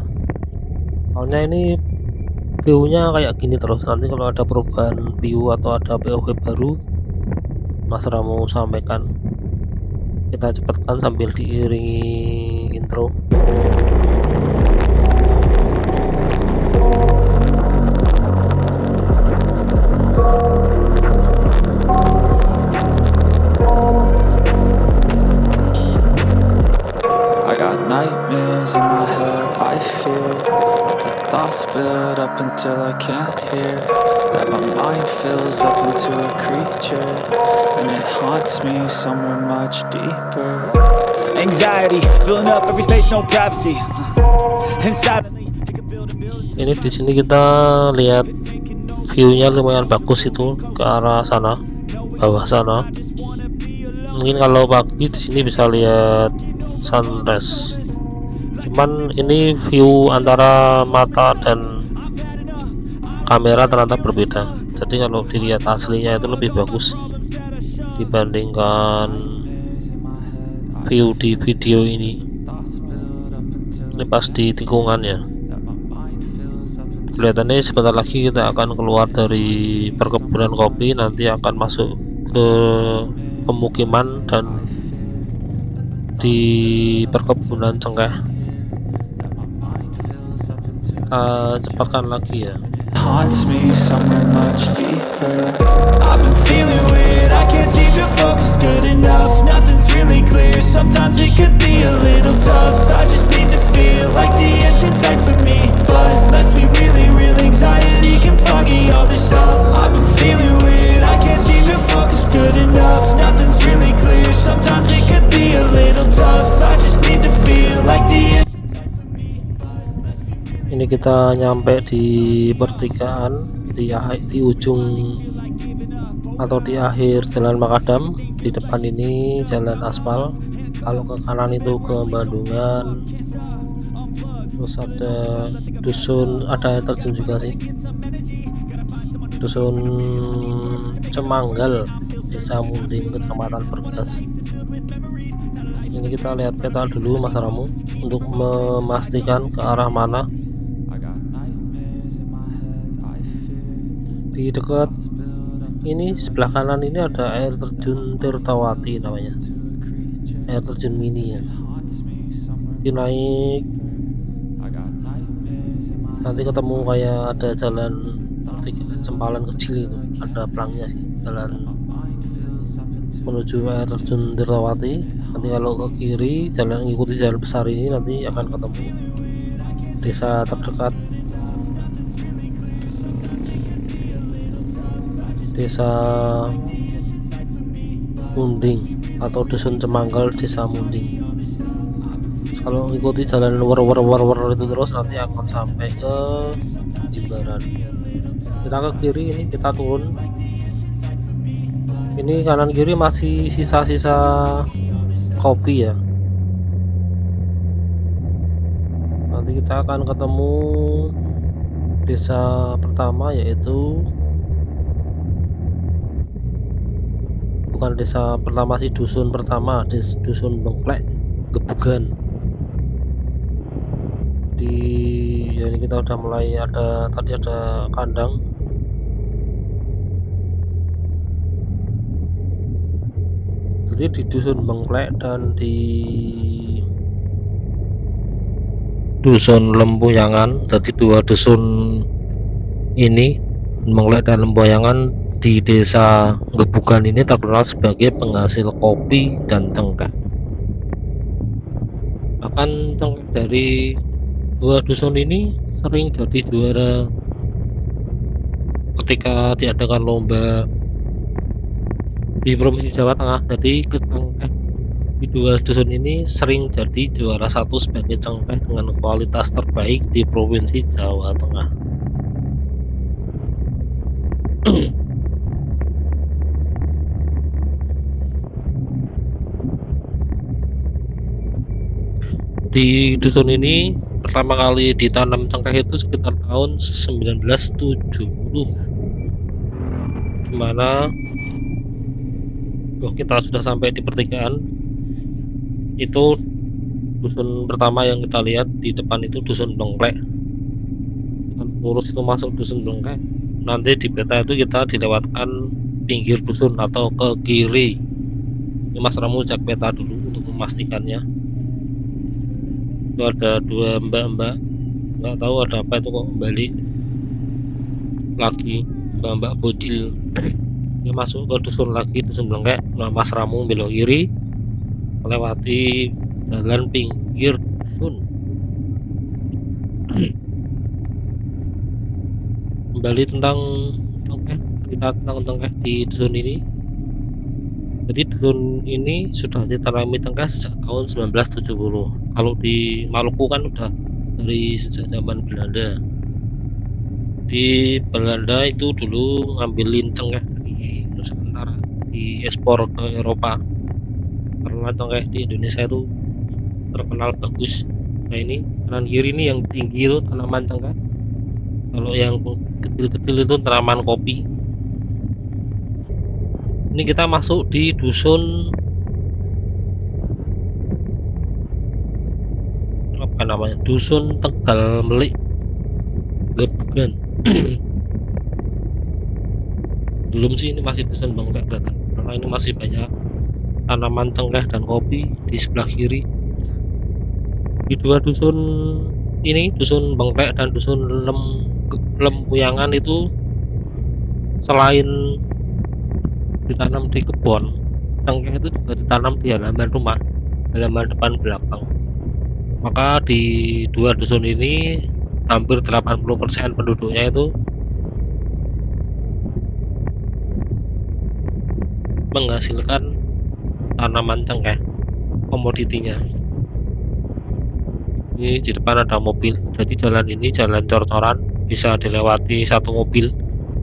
Soalnya ini view-nya kayak gini terus. Nanti kalau ada perubahan view atau ada POV baru, Mas Ramo sampaikan. Kita cepatkan sambil diiringi intro. I got nightmares in my head, I fear that the thoughts build up until I can't hear, that my mind fills up into a creature, and it haunts me somewhere much deeper. Anxiety, filling up every space, no privacy. And silently, it could build a building. Ini di sini kita lihat view-nya lumayan bagus itu ke arah sana, bawah sana. Mungkin kalau pagi di sini bisa lihat sunrise. Cuman ini view antara mata dan kamera ternyata berbeda. Jadi kalau dilihat aslinya itu lebih bagus dibandingkan view di video ini. Ini pas di tikungan ya. Kelihatannya sebentar lagi kita akan keluar dari perkebunan kopi, nanti akan masuk ke pemukiman dan di perkebunan cengkeh. Cepatkan lagi ya. Haunts me somewhere much deeper. I've been feeling weird, I can't seem to focus good enough. Nothing's really clear, sometimes it could be a little tough. I just need to feel like the end's in sight for me. But let's be really real, anxiety can foggy all this stuff. I've been feeling weird, I can't seem to focus good enough. Nothing's really clear, sometimes it could be a little tough. I just need to feel like the end. Ini kita nyampe di pertigaan di ujung atau di akhir jalan Makadam. Di depan ini jalan aspal, kalau ke kanan itu ke Bandungan, terus ada dusun, ada air terjun juga sih, dusun Cemanggal, Desa Munding, Kecamatan Bergas. Ini kita lihat peta dulu Mas Ramo untuk memastikan ke arah mana. Di dekat ini sebelah kanan ini ada air terjun Tirtawati namanya, air terjun mini ya. Di naik nanti ketemu kayak ada jalan sempalan kecil itu, ada pelangnya sih, jalan menuju air terjun Tirtawati. Nanti kalau ke kiri jalan ngikuti jalan besar ini nanti akan ketemu desa terdekat, Desa Munding atau dusun Cemanggal, Desa Munding. Kalau ngikuti jalan war itu terus nanti akan sampai ke Jimbaran. Kita ke kiri, ini kita turun. Ini kanan kiri masih sisa-sisa kopi ya. Nanti kita akan ketemu desa pertama, yaitu bukan desa pertama sih, dusun pertama, dusun Bengklek Gebugan. Di kita udah mulai tadi ada kandang. Jadi di dusun Bengklek dan di dusun Lempuyangan, jadi 2 dusun ini, Bengklek dan Lempuyangan, di desa Gebugan ini terkenal sebagai penghasil kopi dan cengkeh. Bahkan cengkeh dari 2 dusun ini sering jadi juara ketika diadakan lomba di Provinsi Jawa Tengah. Jadi cengkeh di 2 dusun ini sering jadi juara 1 sebagai cengkeh dengan kualitas terbaik di Provinsi Jawa Tengah. Di dusun ini pertama kali ditanam cengkeh itu sekitar tahun 1970, dimana kita sudah sampai di pertigaan. Itu dusun pertama yang kita lihat di depan itu dusun Bengklek. Lurus itu masuk dusun Bengklek, nanti di peta itu kita dilewatkan pinggir dusun atau ke kiri. Ini Mas Ramu cek peta dulu untuk memastikannya. Itu ada 2 mbak-mbak, nggak tahu ada apa itu kok balik lagi, mbak-mbak bocil. Ini masuk ke dusun lagi, dusun Bengklek. Nah, Mas Ramu belok kiri melewati jalan pinggir dusun. Kembali tentang cengkeh, cerita tentang cengkeh di dusun ini. Jadi dusun ini sudah ditanami cengkeh sejak tahun 1970. Kalau di Maluku kan udah dari sejak zaman Belanda. Di Belanda itu dulu ngambilin cengkeh dari Nusantara, diekspor ke Eropa. Karena cengkeh di Indonesia itu terkenal bagus. Nah, ini kanan kiri ini yang tinggi itu tanaman cengkeh. Kalau yang kecil-kecil itu tanaman kopi. Ini kita masuk di dusun apa namanya? Dusun Tegal Melik, Gebugan. Belum sih, ini masih dusun Bengklek kelihatan, karena ini masih banyak tanaman cengkeh dan kopi di sebelah kiri. Di 2 dusun ini, dusun Bengklek dan dusun Lempuyangan itu selain ditanam di kebun, cengkeh itu juga ditanam di halaman rumah, halaman depan belakang. Maka di 2 dusun ini hampir 80% penduduknya itu menghasilkan tanaman cengkeh, komoditinya. Ini di depan ada mobil, jadi jalan ini jalan cor-coran, bisa dilewati 1 mobil,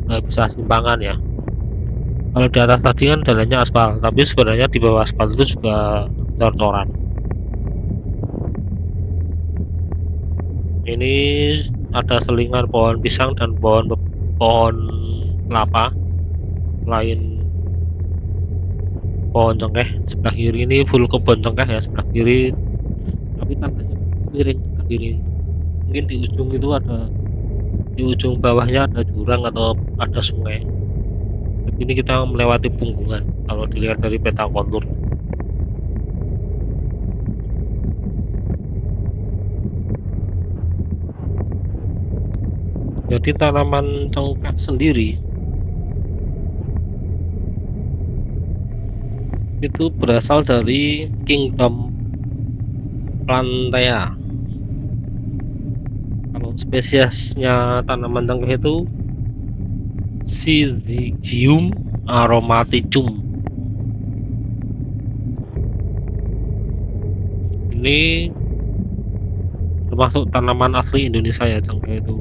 nggak bisa simpangan ya. Kalau di atas tadi kan jalannya aspal, tapi sebenarnya di bawah aspal itu juga cor-coran. Ini ada selingan pohon pisang dan pohon kelapa, lain pohon cengkeh. Sebelah kiri ini full kebun cengkeh ya, sebelah kiri, tapi tandanya miring sebelah kiri. Mungkin di ujung itu ada, di ujung bawahnya ada jurang atau ada sungai. Tapi ini kita melewati punggungan kalau dilihat dari peta kontur. Jadi tanaman cengkeh sendiri itu berasal dari Kingdom Plantea. Kalau spesiesnya tanaman cengkeh itu Syzygium aromaticum. Ini termasuk tanaman asli Indonesia ya, cengkeh itu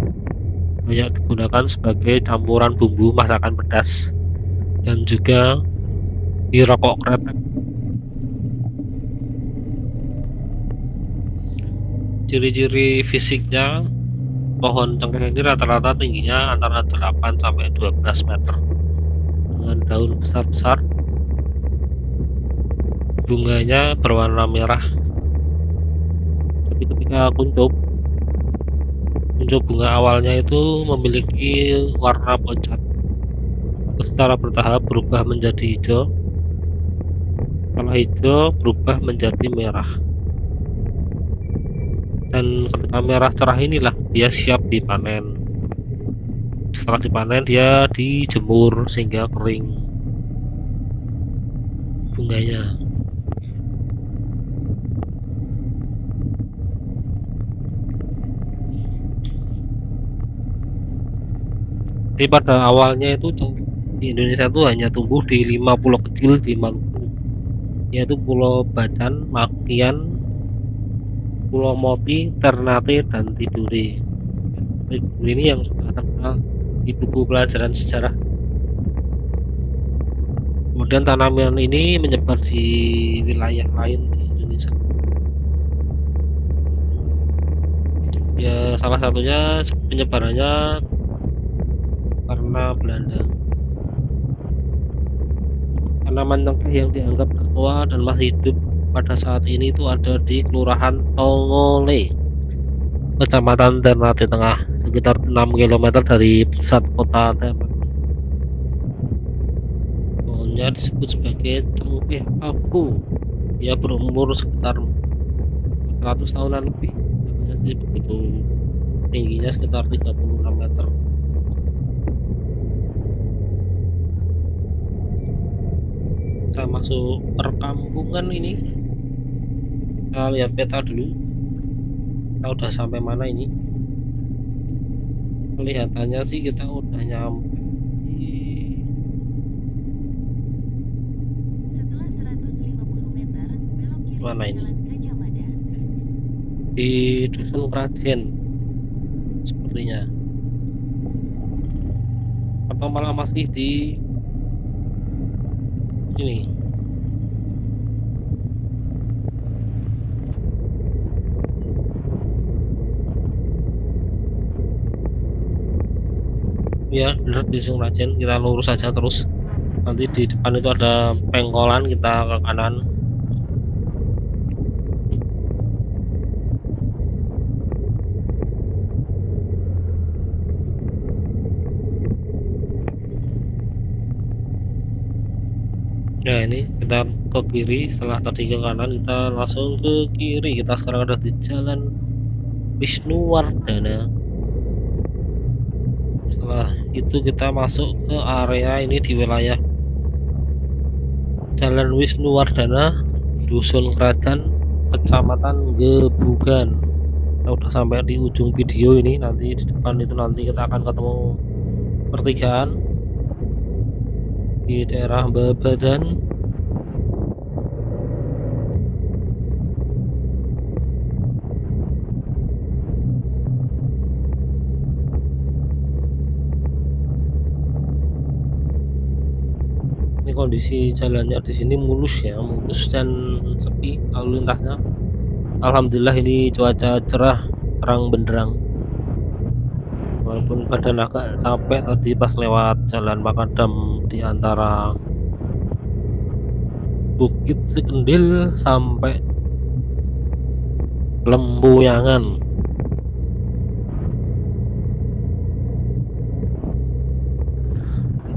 banyak digunakan sebagai campuran bumbu masakan pedas dan juga di rokok kretek. Ciri-ciri fisiknya, pohon cengkeh ini rata-rata tingginya antara 8 sampai 12 meter dengan daun besar-besar. Bunganya berwarna merah, tapi ketika kuncup Untuk bunga awalnya itu memiliki warna pucat, secara bertahap berubah menjadi hijau, setelah hijau berubah menjadi merah, dan ketika merah cerah inilah dia siap dipanen. Setelah dipanen dia dijemur sehingga kering bunganya. Jadi pada awalnya itu di Indonesia itu hanya tumbuh di 5 pulau kecil di Maluku, yaitu Pulau Bacan, Makian, Pulau Moti, Ternate, dan Tidore. Ini yang sudah terkenal di buku pelajaran sejarah. Kemudian tanaman ini menyebar di wilayah lain di Indonesia. Ya, salah satunya penyebarannya karena Belanda. Tanaman cengkeh yang dianggap tertua dan masih hidup pada saat ini itu ada di Kelurahan Tongole, Kecamatan Ternate Tengah, sekitar 6 km dari pusat kota Ternate. Pohonnya disebut sebagai cengkeh paku. Ia berumur sekitar 400 tahunan lebih. Namanya sih begitu, tingginya sekitar 36 meter. Kita masuk perkampungan ini. Kita lihat peta dulu. Kita udah sampai mana ini? Kelihatannya sih kita udah nyampe di Setelah 150 meter, belok kiri mana ke ini? Jalan Gajah Mada. Di Dusun Krajen sepertinya, atau malah masih di ini. Ya benar, di Dusun Krajen. Kita lurus saja terus, nanti di depan itu ada pengkolan, kita ke kanan. Ya ini kita ke kiri, setelah tadi ke kanan kita langsung ke kiri. Kita sekarang ada di Jalan Wisnuwardana. Setelah itu kita masuk ke area ini di wilayah Jalan Wisnuwardana, Dusun Krajan, Kecamatan Gebugan. Kita udah sampai di ujung video ini. Nanti di depan itu nanti kita akan ketemu pertigaan di daerah Babadan. Ini kondisi jalannya di sini mulus ya, mulus dan sepi lalu lintasnya. Alhamdulillah ini cuaca cerah, terang benderang. Walaupun badan agak capek tadi pas lewat jalan makadam di antara Bukit Sekendil sampai Lempuyangan.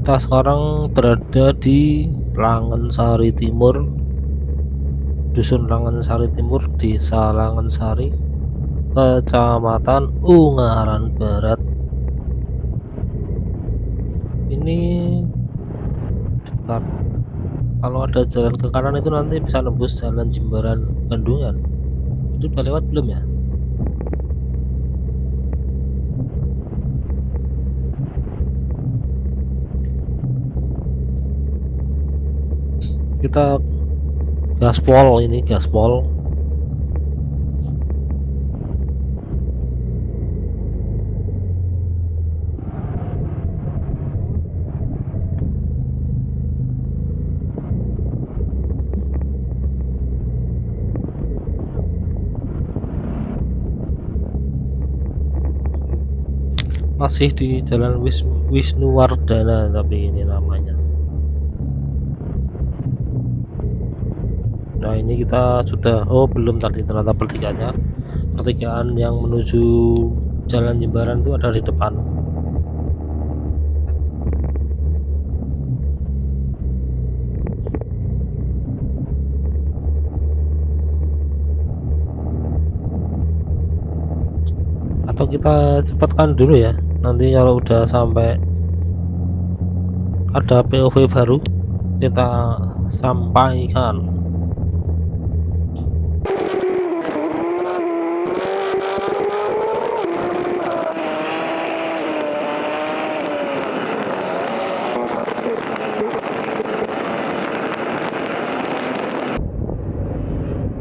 Kita sekarang berada di Langensari Timur, Dusun Langensari Timur, Desa Langensari, Kecamatan Ungaran Barat. Ini dekat. Kalau ada jalan ke kanan itu nanti bisa nembus Jalan Jembaran Bandungan. Itu udah lewat belum ya? Kita gaspol, ini gaspol. Masih di Jalan Wisnuwardana tapi ini namanya. Nah ini kita sudah, oh belum tadi ternyata pertigaannya, pertigaan yang menuju Jalan Jimbaran itu ada di depan. Atau kita cepatkan dulu ya, nanti kalau udah sampai ada POV baru kita sampaikan.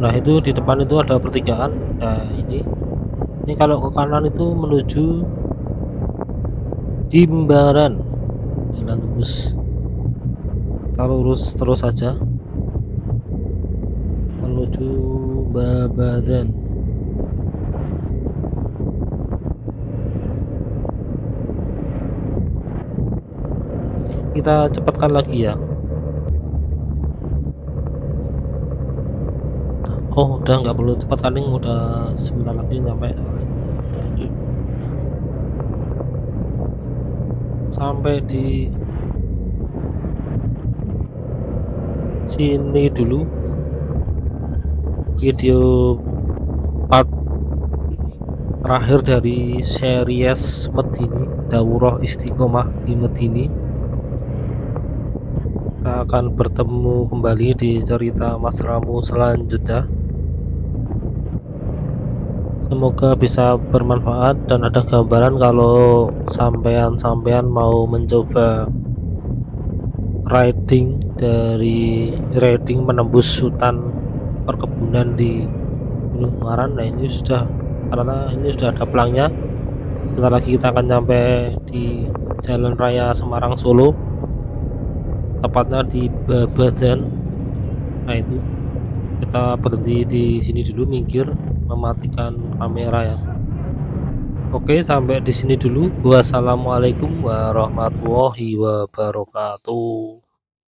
Nah itu di depan itu ada pertigaan. Nah ini kalau ke kanan itu menuju Jimbaran, jalan tembus. Kita lurus terus saja menuju Babadan. Kita cepatkan lagi ya. Oh udah nggak perlu cepatkan, nih udah sebentar lagi nyampe. Sampai di sini dulu video part terakhir dari series Medini, Daurah Istiqomah di Medini. Kita akan bertemu kembali di cerita Mas Ramu selanjutnya. Semoga bisa bermanfaat dan ada gambaran kalau sampean mau mencoba riding menembus hutan perkebunan di Gunung Ungaran. Nah ini sudah, karena ini sudah ada pelangnya, bentar lagi kita akan nyampe di Jalan Raya Semarang Solo, tepatnya di Babadan. Nah itu kita berhenti di sini dulu, minggir, mematikan kamera ya. Oke, sampai di sini dulu. Wassalamualaikum warahmatullahi wabarakatuh.